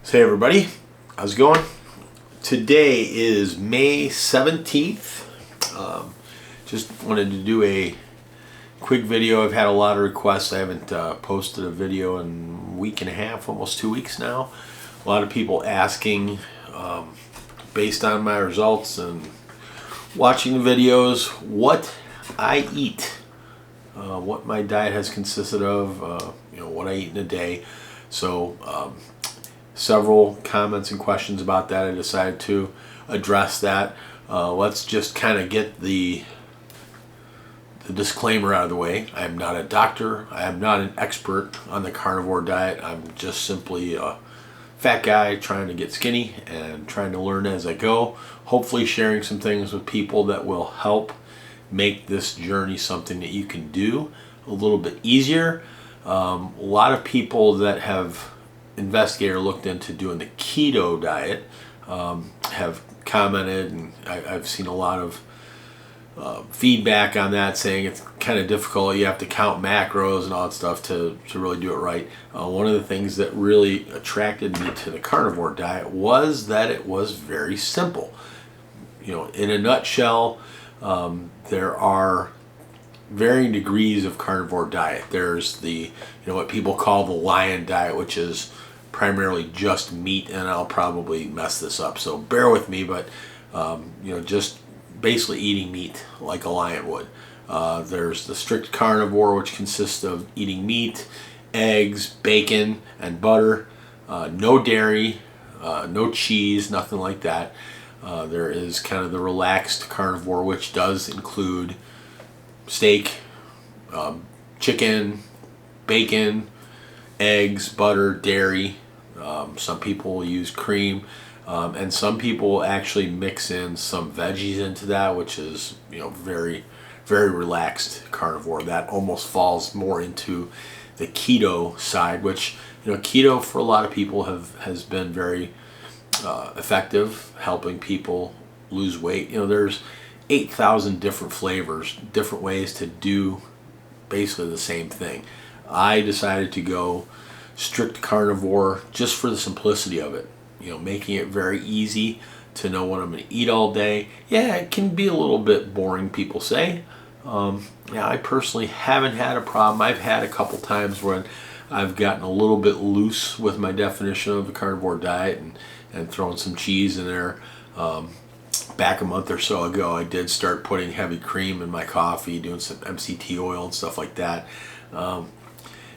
So hey everybody, how's it going? Today is May 17th. Just wanted to do a quick video. I've had a lot of requests. I haven't posted a video in a week and a half, almost 2 weeks now. A lot of people asking, based on my results and watching the videos, what I eat, what my diet has consisted of, what I eat in a day. So several comments and questions about that. I decided to address that. Let's just kind of get the disclaimer out of the way. I am not a doctor. I am not an expert on the carnivore diet. I'm just simply a fat guy trying to get skinny and trying to learn as I go. Hopefully sharing some things with people that will help make this journey something that you can do a little bit easier. A lot of people that have investigated or looked into doing the keto diet have commented, and I've seen a lot of feedback on that, saying it's kind of difficult. You have to count macros and all that stuff to really do it right. One of the things that really attracted me to the carnivore diet was that it was very simple. In a nutshell, there are varying degrees of carnivore diet. There's the what people call the lion diet, which is primarily just meat, and I'll probably mess this up, so bear with me, but just basically eating meat like a lion would. There's the strict carnivore, which consists of eating meat, eggs, bacon, and butter, no dairy, no cheese, nothing like that. There is kind of the relaxed carnivore, which does include steak, chicken, bacon, eggs, butter, dairy. Some people use cream, and some people actually mix in some veggies into that, which is very, very relaxed carnivore. That almost falls more into the keto side, which keto for a lot of people has been very effective, helping people lose weight. There's 8,000 different flavors, different ways to do basically the same thing. I decided to go strict carnivore just for the simplicity of it, making it very easy to know what I'm going to eat all day. Yeah, it can be a little bit boring, people say. I personally haven't had a problem. I've had a couple times when I've gotten a little bit loose with my definition of the carnivore diet and throwing some cheese in there. Back a month or so ago, I did start putting heavy cream in my coffee, doing some MCT oil and stuff like that.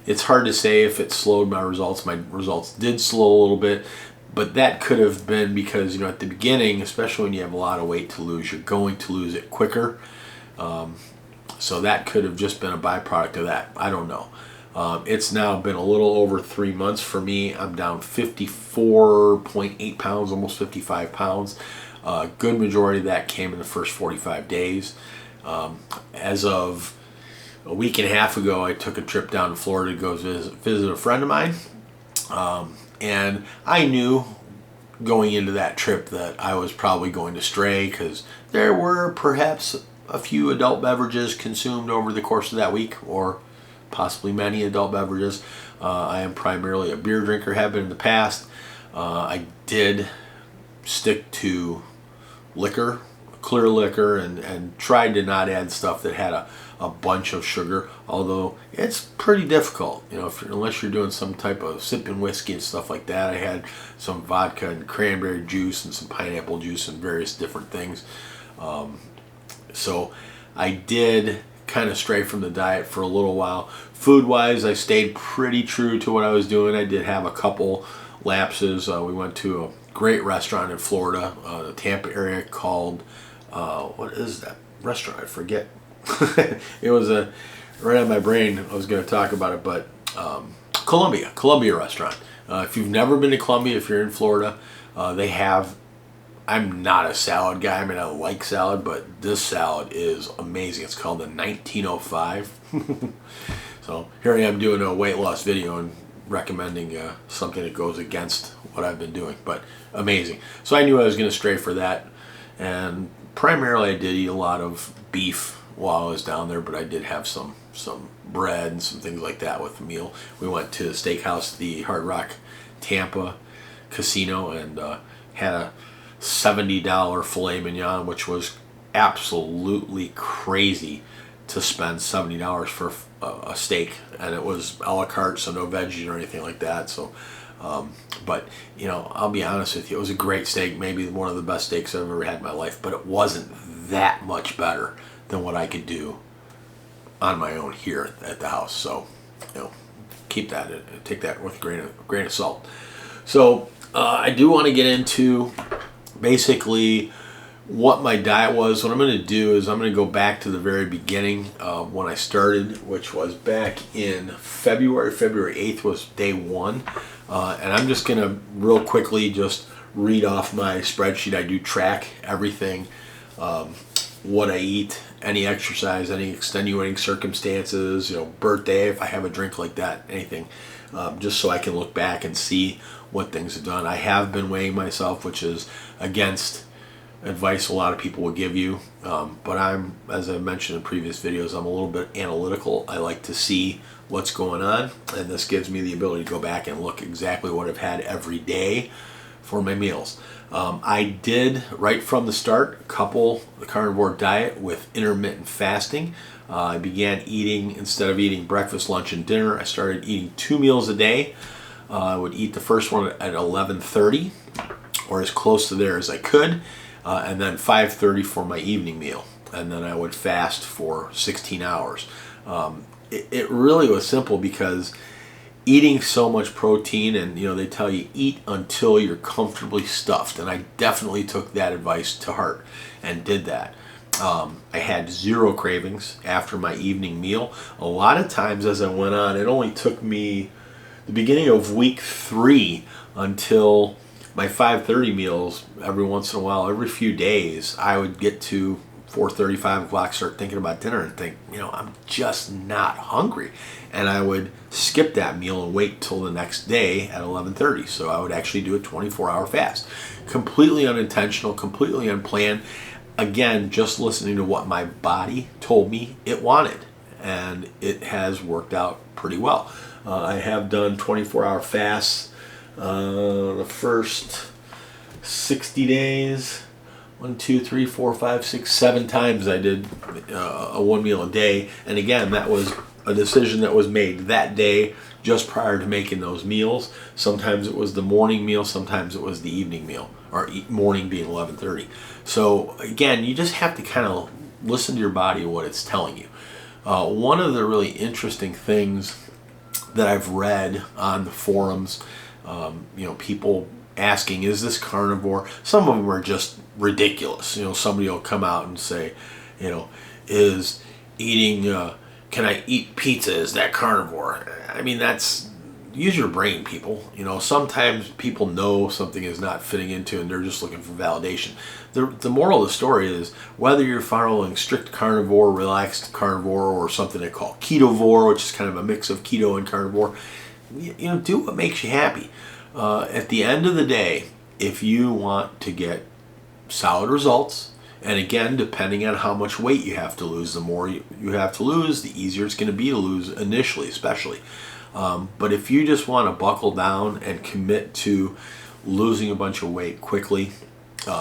It's hard to say if it slowed my results. My results did slow a little bit, but that could have been because, at the beginning, especially when you have a lot of weight to lose, you're going to lose it quicker. So that could have just been a byproduct of that. I don't know. It's now been a little over 3 months for me. I'm down 54.8 pounds, almost 55 pounds. Good majority of that came in the first 45 days. As of a week and a half ago, I took a trip down to Florida to go visit a friend of mine. And I knew going into that trip that I was probably going to stray, because there were perhaps a few adult beverages consumed over the course of that week, or possibly many adult beverages. I am primarily a beer drinker, have been in the past. I did stick to liquor, clear liquor, and tried to not add stuff that had a bunch of sugar, although it's pretty difficult, unless you're doing some type of sipping whiskey and stuff like that. I had some vodka and cranberry juice and some pineapple juice and various different things. So I did kind of stray from the diet for a little while. Food-wise, I stayed pretty true to what I was doing. I did have a couple lapses. We went to a great restaurant in Florida, the Tampa area, called, what is that restaurant? I forget. It was right on my brain. I was going to talk about it, but Columbia restaurant. If you've never been to Columbia, if you're in Florida, they have. I'm not a salad guy. I mean, I like salad, but this salad is amazing. It's called the 1905. So here I am doing a weight loss video and recommending something that goes against what I've been doing, but amazing. So I knew I was going to stray for that, and primarily I did eat a lot of beef while I was down there, but I did have some bread and some things like that with the meal. We went to the steakhouse, the Hard Rock Tampa, casino and had a $70 filet mignon, which was absolutely crazy to spend $70 for a steak, and it was a la carte, so no veggies or anything like that. So, but you know, I'll be honest with you, it was a great steak, maybe one of the best steaks I've ever had in my life, but it wasn't that much better than what I could do on my own here at the house. So, you know, keep that, take that with a grain of salt. So, I do want to get into basically what my diet was. What I'm going to do is I'm going to go back to the very beginning when I started, which was back in February 8th was day one. And I'm just going to real quickly just read off my spreadsheet. I do track everything, what I eat, any exercise, any extenuating circumstances, you know, birthday, if I have a drink like that, anything, just so I can look back and see what things have done. I have been weighing myself, which is against advice a lot of people will give you, but I'm, as I mentioned in previous videos, I'm a little bit analytical. I like to see what's going on, and this gives me the ability to go back and look exactly what I've had every day for my meals. I did, right from the start, couple the carnivore diet with intermittent fasting. I began eating, instead of eating breakfast, lunch, and dinner, I started eating 2 meals a day. I would eat the first one at 11:30, or as close to there as I could, and then 5:30 for my evening meal, and then I would fast for 16 hours. It really was simple, because eating so much protein, and you know, they tell you eat until you're comfortably stuffed, and I definitely took that advice to heart and did that. I had 0 cravings after my evening meal. A lot of times as I went on, it only took me the beginning of week 3 until my 5:30 meals. Every once in a while, every few days, I would get to 4:30, 5 o'clock, start thinking about dinner and think, you know, I'm just not hungry. And I would skip that meal and wait till the next day at 11:30. So I would actually do a 24-hour fast. Completely unintentional, completely unplanned. Again, just listening to what my body told me it wanted. And it has worked out pretty well. I have done 24-hour fasts the first 60 days. 1, 2, 3, 4, 5, 6, 7 times I did a 1 meal a day. And again, that was a decision that was made that day just prior to making those meals. Sometimes it was the morning meal, sometimes it was the evening meal, or morning being 11:30. So again, you just have to kind of listen to your body and what it's telling you. One of the really interesting things that I've read on the forums, you know, people asking, is this carnivore? Some of them are just ridiculous. You know, somebody will come out and say, you know, is eating, can I eat pizza? Is that carnivore? I mean, that's, use your brain, people. You know, sometimes people know something is not fitting into, and they're just looking for validation. The moral of the story is, whether you're following strict carnivore, relaxed carnivore, or something they call ketovore, which is kind of a mix of keto and carnivore, you know, do what makes you happy. At the end of the day, if you want to get solid results, and again, depending on how much weight you have to lose, the more you have to lose, the easier it's going to be to lose initially, especially. But if you just want to buckle down and commit to losing a bunch of weight quickly,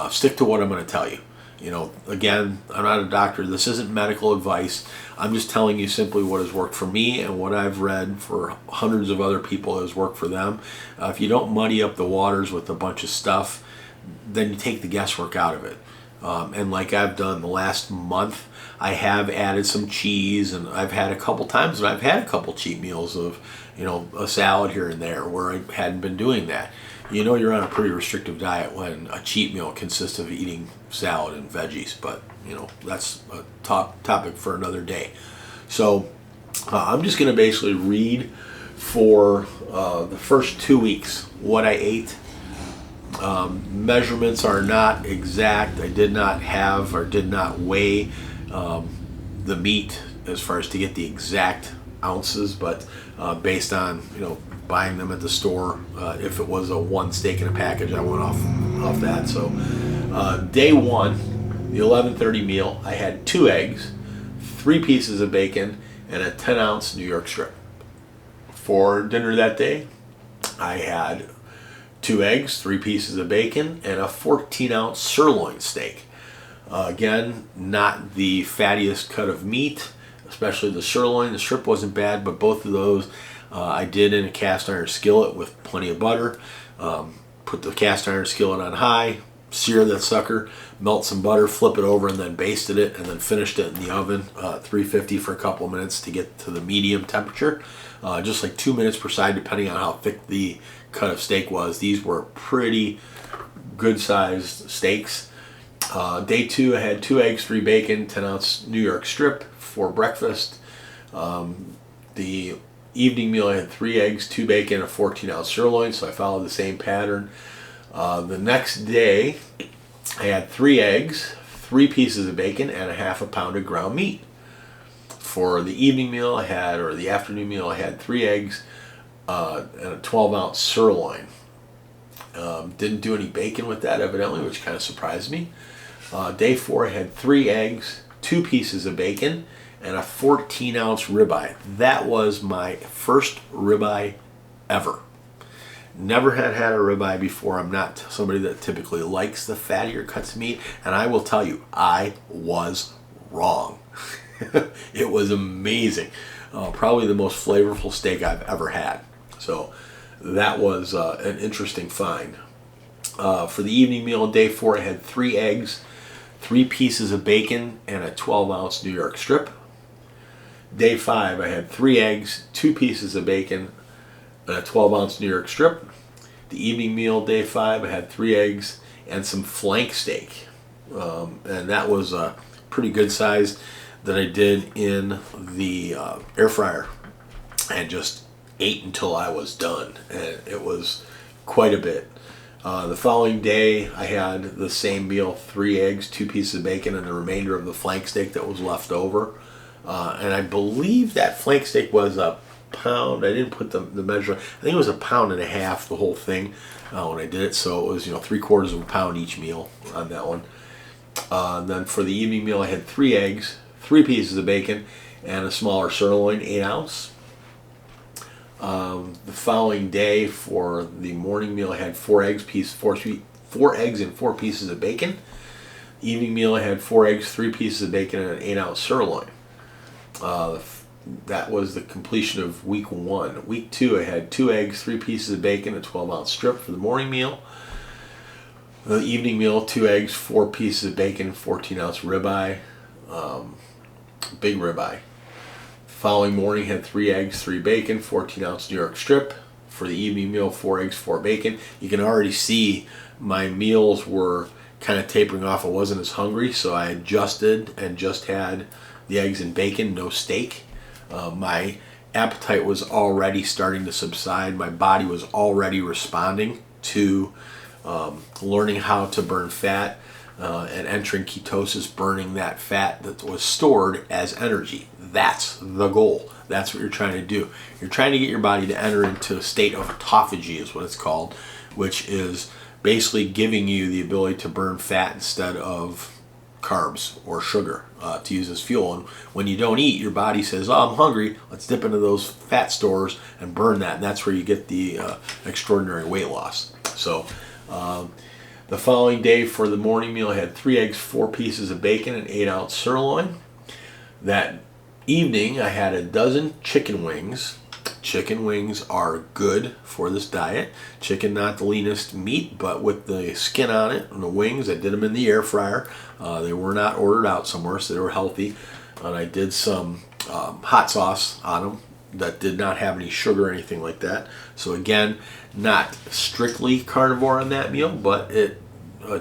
stick to what I'm going to tell you. You know, again, I'm not a doctor. This isn't medical advice. I'm just telling you simply what has worked for me and what I've read for hundreds of other people has worked for them. If you don't muddy up the waters with a bunch of stuff, then you take the guesswork out of it. And like I've done the last month, I have added some cheese, and I've had a couple times that I've had a couple cheat meals of, you know, a salad here and there where I hadn't been doing that. You know, you're on a pretty restrictive diet when a cheat meal consists of eating salad and veggies, but you know, that's a topic for another day. So I'm just going to basically read for the first 2 weeks what I ate. Measurements are not exact. I did not have or did not weigh the meat as far as to get the exact ounces, but based on, you know, buying them at the store, if it was a 1 steak in a package, I went off that. So day 1, the 11:30 meal, I had 2 eggs, 3 pieces of bacon, and a 10-ounce New York strip. For dinner that day, I had 2 eggs, 3 pieces of bacon, and a 14-ounce sirloin steak. Again, not the fattiest cut of meat, especially the sirloin. The strip wasn't bad, but both of those I did in a cast iron skillet with plenty of butter. Put the cast iron skillet on high, sear that sucker, melt some butter, flip it over, and then basted it, and then finished it in the oven, 350 for a couple of minutes to get to the medium temperature. Just like 2 minutes per side, depending on how thick the cut of steak was. These were pretty good sized steaks. Day 2, I had 2 eggs, 3 bacon, 10-ounce New York strip for breakfast. The evening meal, I had 3 eggs, 2 bacon, a 14-ounce sirloin, so I followed the same pattern. The next day, I had 3 eggs, 3 pieces of bacon, and a half a pound of ground meat. For the evening meal, or the afternoon meal, I had 3 eggs and a 12-ounce sirloin. Didn't do any bacon with that, evidently, which kind of surprised me. Day 4, I had 3 eggs, 2 pieces of bacon, and a 14-ounce ribeye. That was my first ribeye ever. Never had a ribeye before. I'm not somebody that typically likes the fattier cuts of meat, and I will tell you, I was wrong. It was amazing. Probably the most flavorful steak I've ever had. So that was an interesting find. For the evening meal, day 4, I had 3 eggs, 3 pieces of bacon, and a 12-ounce New York strip. Day 5, I had 3 eggs, 2 pieces of bacon, and a 12-ounce New York strip. The evening meal, day 5, I had 3 eggs and some flank steak. And that was a pretty good size that I did in the air fryer and just ate until I was done. And it was quite a bit. The following day, I had the same meal, 3 eggs, 2 pieces of bacon, and the remainder of the flank steak that was left over. And I believe that flank steak was a pound. I didn't put the measure. I think it was 1.5 pounds, the whole thing, when I did it. So it was 3/4 of a pound each meal on that one. And then for the evening meal, I had 3 eggs, 3 pieces of bacon, and a smaller sirloin, 8-ounce. The following day for the morning meal, I had 4 eggs, 4 eggs and 4 pieces of bacon. Evening meal, I had 4 eggs, 3 pieces of bacon, and an 8-ounce sirloin. That was the completion of week 1. Week 2, I had 2 eggs, 3 pieces of bacon, a 12-ounce strip for the morning meal. The evening meal, 2 eggs, 4 pieces of bacon, 14-ounce ribeye, big ribeye. Following morning, had 3 eggs, 3 bacon, 14-ounce New York strip. For the evening meal, 4 eggs, 4 bacon. You can already see my meals were kind of tapering off. I wasn't as hungry, so I adjusted and just had the eggs and bacon, no steak. My appetite was already starting to subside. My body was already responding to learning how to burn fat and entering ketosis, burning that fat that was stored as energy. That's the goal. That's what you're trying to do. You're trying to get your body to enter into a state of autophagy, is what it's called, which is basically giving you the ability to burn fat instead of carbs or sugar to use as fuel. And when you don't eat, your body says, oh, I'm hungry, let's dip into those fat stores and burn that. And that's where you get the extraordinary weight loss. So the following day for the morning meal, I had 3 eggs, 4 pieces of bacon, and 8-ounce sirloin. That evening, I had a dozen chicken wings. Chicken wings are good for this diet. Chicken, not the leanest meat, but with the skin on it and the wings, I did them in the air fryer. They were not ordered out somewhere, so they were healthy. And I did some hot sauce on them that did not have any sugar or anything like that. So again, not strictly carnivore on that meal, but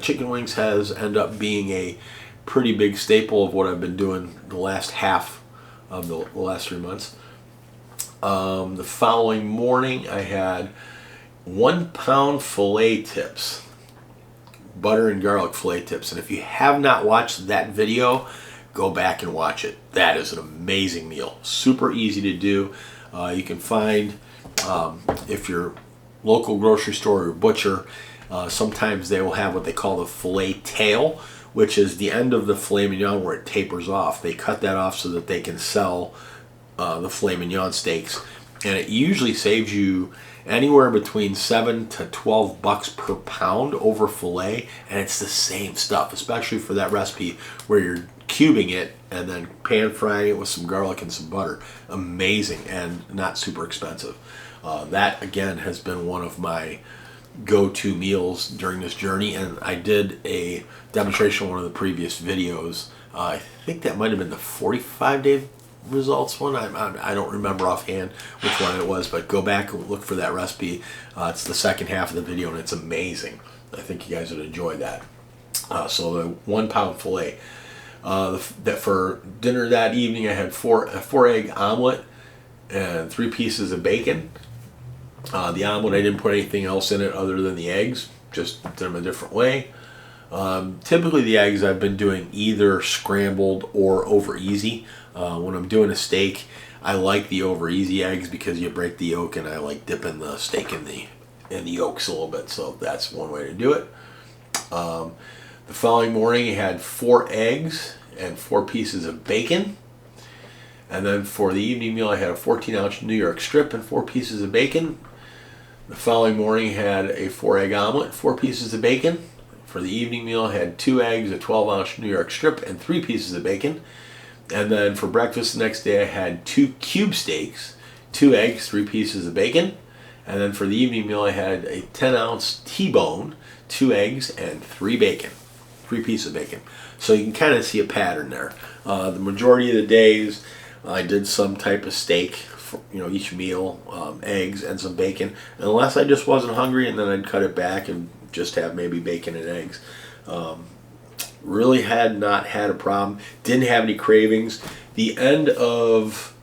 chicken wings has ended up being a pretty big staple of what I've been doing the last half of the last 3 months. The following morning, I had 1 pound filet tips, butter and garlic filet tips. And if you have not watched that video, go back and watch it. That is an amazing meal. Super easy to do. You can find, if your local grocery store or butcher, sometimes they will have what they call the filet tail, which is the end of the filet mignon where it tapers off. They cut that off so that they can sell the filet mignon steaks, and it usually saves you anywhere between $7 to $12 per pound over filet, and it's the same stuff, especially for that recipe where you're cubing it and then pan frying it with some garlic and some butter. Amazing and not super expensive. That again has been one of my go-to meals during this journey, and I did a demonstration on one of the previous videos. I think that might have been the 45-day results one. I don't remember offhand which one it was, but go back and look for that recipe. It's the second half of the video, and it's amazing. I think you guys would enjoy that. So the 1 pound filet. That for dinner that evening, I had a 4-egg omelet and 3 pieces of bacon. The omelet, I didn't put anything else in it other than the eggs, just did them a different way. Typically the eggs I've been doing either scrambled or over easy. When I'm doing a steak, I like the over easy eggs because you break the yolk, and I like dipping the steak in the yolks a little bit, so that's one way to do it. The following morning, I had 4 eggs and 4 pieces of bacon. And then for the evening meal, I had a 14-ounce New York strip and 4 pieces of bacon. The following morning, I had a 4-egg omelet, 4 pieces of bacon. For the evening meal, I had 2 eggs, a 12-ounce New York strip, and 3 pieces of bacon. And then for breakfast the next day, I had 2 cube steaks, 2 eggs, 3 pieces of bacon. And then for the evening meal, I had a 10-ounce T-bone, 2 eggs, and 3 pieces of bacon. So you can kind of see a pattern there. The majority of the days, I did some type of steak for, each meal, eggs and some bacon, unless I just wasn't hungry, and then I'd cut it back and just have maybe bacon and eggs. Really had not had a problem. Didn't have any cravings. The end of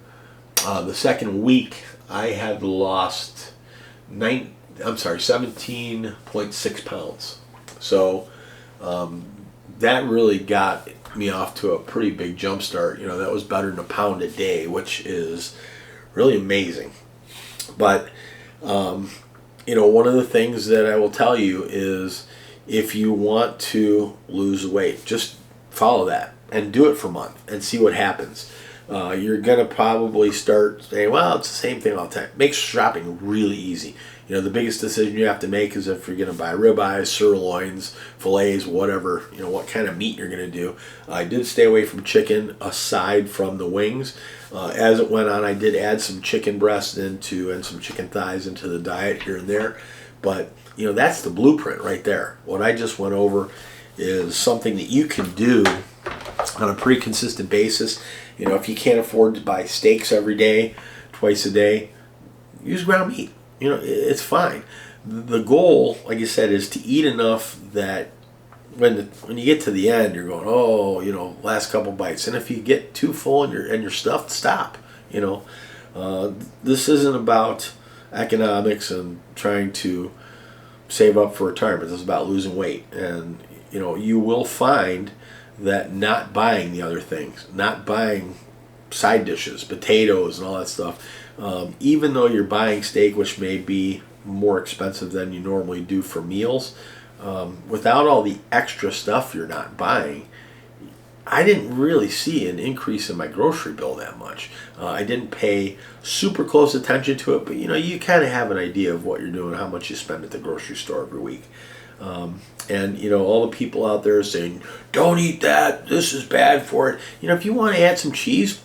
the second week, I had lost 17.6 pounds. So that really got me off to a pretty big jump start. That was better than a pound a day, which is really amazing. But one of the things that I will tell you is, if you want to lose weight, just follow that and do it for a month and see what happens. You're going to probably start saying, well, it's the same thing all the time. Makes shopping really easy. The biggest decision you have to make is if you're going to buy ribeyes, sirloins, fillets, whatever, what kind of meat you're going to do. I did stay away from chicken aside from the wings. As it went on, I did add some chicken breasts and some chicken thighs into the diet here and there. But, that's the blueprint right there. What I just went over is something that you can do on a pretty consistent basis. If you can't afford to buy steaks every day, twice a day, use ground meat. It's fine. The goal, like I said, is to eat enough that when you get to the end, you're going, last couple bites. And if you get too full and you're stuffed, stop. This isn't about economics and trying to save up for retirement. This is about losing weight. And, you will find that not buying the other things, not buying side dishes, potatoes and all that stuff, even though you're buying steak, which may be more expensive than you normally do for meals, without all the extra stuff you're not buying, I didn't really see an increase in my grocery bill that much. I didn't pay super close attention to it, but you kind of have an idea of what you're doing, how much you spend at the grocery store every week. And all the people out there saying, don't eat that, this is bad for it. If you want to add some cheese,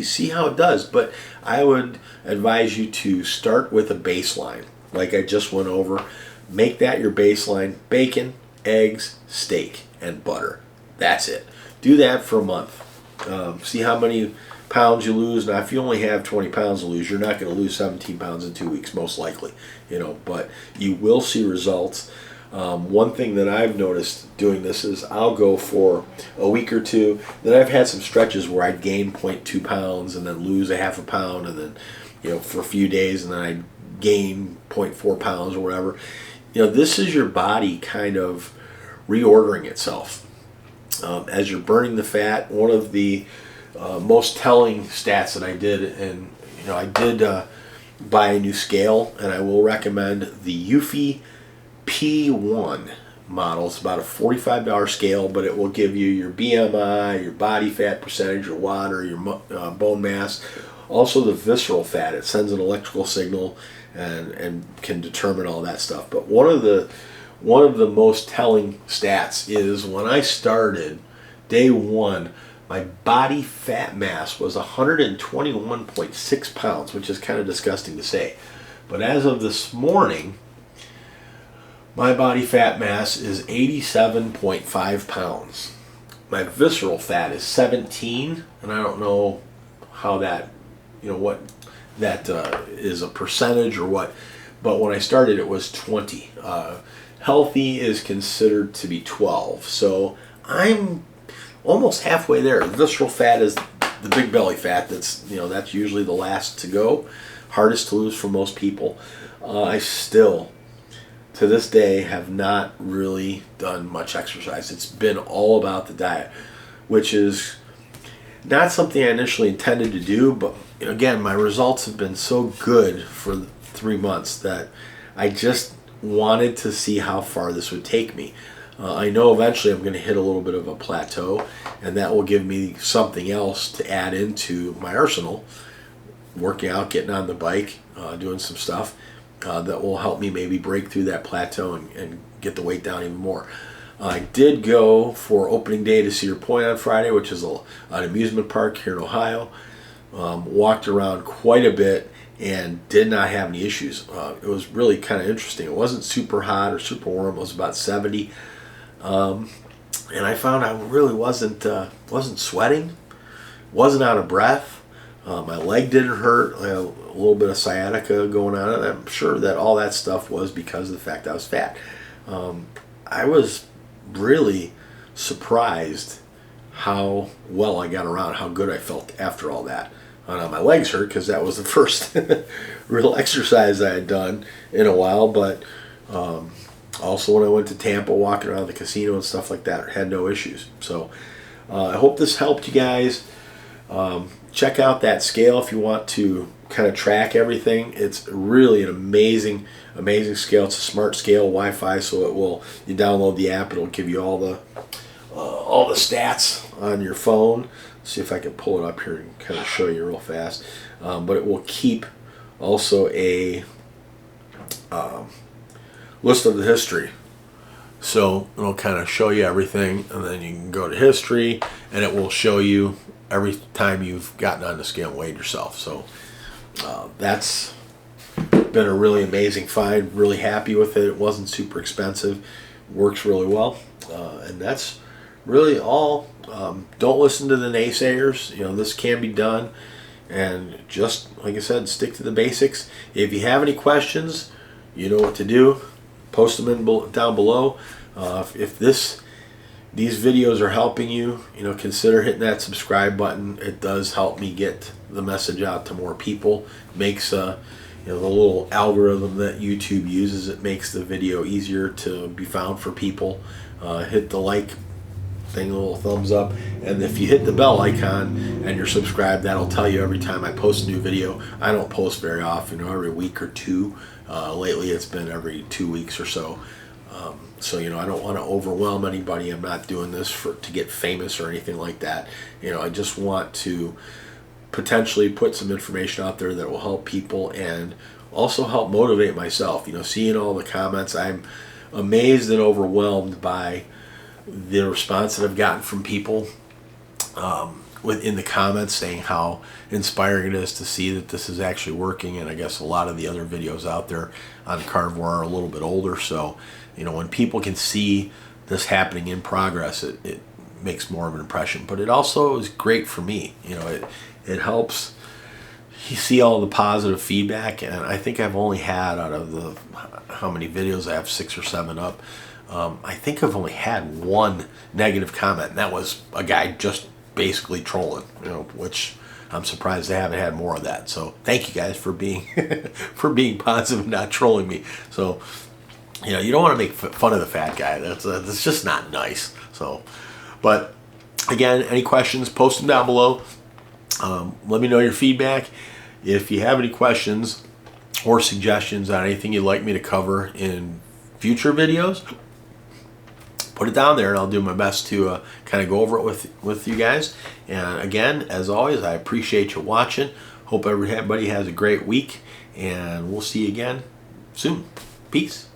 see how it does. But I would advise you to start with a baseline, like I just went over. Make that your baseline: bacon, eggs, steak, and butter. That's it. Do that for a month. See how many pounds you lose. Now, if you only have 20 pounds to lose, you're not going to lose 17 pounds in 2 weeks, most likely. But you will see results. One thing that I've noticed doing this is I'll go for a week or two. Then I've had some stretches where I'd gain 0.2 pounds and then lose a half a pound, and then for a few days, and then I'd gain 0.4 pounds or whatever. This is your body kind of reordering itself as you're burning the fat. One of the most telling stats that I did, and I did buy a new scale, and I will recommend the Eufy P1 model. It's about a $45 scale, but it will give you your BMI, your body fat percentage, your water, your bone mass, also the visceral fat. It sends an electrical signal and can determine all that stuff. But one of the most telling stats is when I started day one, my body fat mass was 121.6 pounds, which is kind of disgusting to say. But as of this morning, my body fat mass is 87.5 pounds. My visceral fat is 17, and I don't know how that, what that is a percentage or what, but when I started it was 20. Healthy is considered to be 12, so I'm almost halfway there. Visceral fat is the big belly fat. That's usually the last to go, hardest to lose for most people. I still, to this day, have not really done much exercise. It's been all about the diet, which is not something I initially intended to do, but again, my results have been so good for 3 months that I just wanted to see how far this would take me. I know eventually I'm going to hit a little bit of a plateau, and that will give me something else to add into my arsenal, working out, getting on the bike, doing some stuff that will help me maybe break through that plateau and get the weight down even more. I did go for opening day to Cedar Point on Friday, which is an amusement park here in Ohio. Walked around quite a bit and did not have any issues. It was really kind of interesting. It wasn't super hot or super warm. It was about 70. And I found I really wasn't sweating, wasn't out of breath. My leg didn't hurt. I had a little bit of sciatica going on, and I'm sure that all that stuff was because of the fact I was fat. I was really surprised how well I got around, how good I felt after all that. My legs hurt because that was the first real exercise I had done in a while, but also when I went to Tampa, walking around the casino and stuff like that, had no issues. So I hope this helped you guys. Check out that scale if you want to kind of track everything. It's really an amazing scale. It's a smart scale, Wi-Fi, so you download the app, it'll give you all the stats on your phone. See if I can pull it up here and kind of show you real fast. But it will keep also a list of the history. So it'll kind of show you everything, and then you can go to history, and it will show you every time you've gotten on the scale and weighed yourself. So that's been a really amazing find. Really happy with it. It wasn't super expensive. Works really well. And that's really all. Don't listen to the naysayers. This can be done. And just, like I said, stick to the basics. If you have any questions, you know what to do. Post them down below. If these videos are helping you, consider hitting that subscribe button. It does help me get the message out to more people. It makes the little algorithm that YouTube uses, it makes the video easier to be found for people. Hit the like thing, a little thumbs up, and if you hit the bell icon and you're subscribed, that'll tell you every time I post a new video. I don't post very often, every week or two. Lately it's been every 2 weeks or so. So I don't want to overwhelm anybody. I'm not doing this to get famous or anything like that. I just want to potentially put some information out there that will help people and also help motivate myself. Seeing all the comments, I'm amazed and overwhelmed by the response that I've gotten from people within the comments, saying how inspiring it is to see that this is actually working. And I guess a lot of the other videos out there on carnivore are a little bit older, so when people can see this happening in progress, it makes more of an impression. But it also is great for me. It helps you see all the positive feedback, and I think I've only had, out of how many videos I have, 6 or 7 up, I think I've only had one negative comment, and that was a guy just basically trolling, which I'm surprised I haven't had more of that. So thank you guys for being positive and not trolling me. So you don't want to make fun of the fat guy. That's just not nice. So, but again, any questions, post them down below. Let me know your feedback. If you have any questions or suggestions on anything you'd like me to cover in future videos, put it down there and I'll do my best to kind of go over it with you guys. And again, as always, I appreciate you watching. Hope everybody has a great week, And we'll see you again soon. Peace.